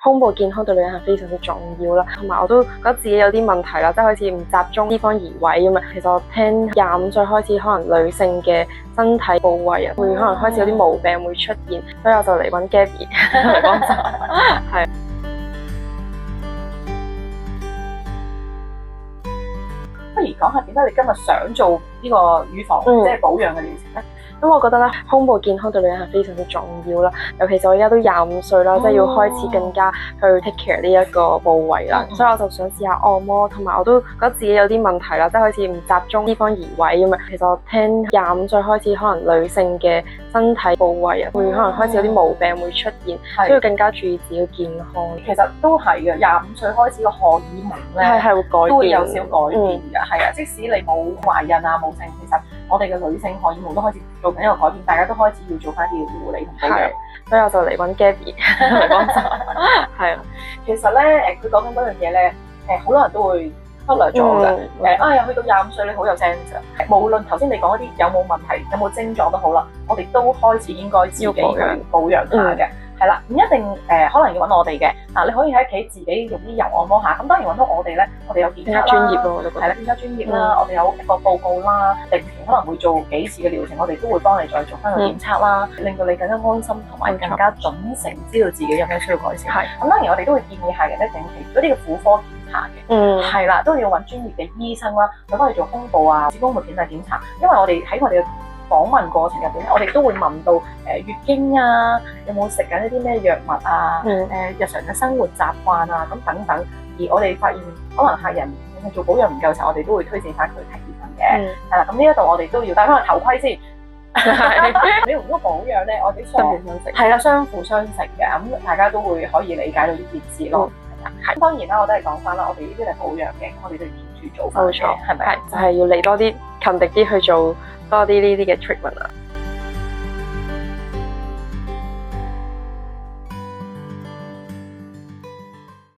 胸部健康對女人係非常之重要啦，同埋我都覺得自己有啲問題啦，即係開始唔集中脂肪移位咁啊。其實我聽25歲開始，可能女性嘅身體部位啊，會可能開始有啲毛病會出現，所以我就嚟揾 Gabby 嚟幫手。係。不如講下點解你今日想做呢個乳房即係保養嘅療程咧？咁我覺得咧，胸部健康對女人係非常之重要啦。尤其是我而家都25歲啦，即係要開始更加去 take care 呢一個部位啦。所以我就想試下按摩，同埋我都覺得自己有啲問題啦，即係開始唔集中脂肪移位咁啊。其實我聽25歲開始，可能女性嘅身體部位啊，會可能開始有啲毛病會出現，需要更加注意自己嘅健康。其實都係嘅，25歲開始個荷爾蒙咧係會改變，都會有少改變嘅。係啊，即使你冇懷孕啊冇性，其實我哋嘅女性荷爾蒙都開始做緊一個改變，大家都開始要做翻啲護理同保養。所以我就嚟揾 Gabby 嚟幫手。係啊，其實咧佢講緊嗰樣嘢咧，好多人都會忽略咗嘅。去到25歲你好有 sense， 無論頭先你講嗰啲有冇問題、有冇症狀都好啦，我哋都開始應該自己去保養下嘅。係啦，唔一定可能要揾我哋嘅。你可以喺屋企自己用啲油按摩下。咁當然揾到我哋咧，我哋有檢測啦，專業咯，我都覺得係啦，更加專業啦。我哋有一個報告啦，定期可能會做幾次嘅療程，我哋都會幫你再做翻個檢測啦，令到你更加安心同埋更加準繩，知道自己有咩需要改善。咁當然我哋都會建議客人咧定期做啲嘅婦科檢查嘅。係啦，都要揾專業嘅醫生啦，去幫你做胸部啊、子宮抹片嘅檢查，因為我哋喺我哋嘅訪問過程入邊咧，我哋都會問到月經啊，有冇食緊一啲咩藥物啊，日常嘅生活習慣啊，咁等等。而我哋發現可能客人去做保養唔夠時候，我哋都會推薦翻佢睇醫生嘅。係啦，咁呢一度我哋都要戴翻個頭盔先。美容嗰個保養咧，我哋相輔相成。係啦，相輔相成嘅，咁大家都會可以理解到呢件事咯。係當然啦，我都係講翻啦，我哋呢啲係保養嘅，我哋都要 keep 住做翻嘅，係咪？係就係要嚟多啲勤力啲去做多啲呢啲嘅 treatment 啊。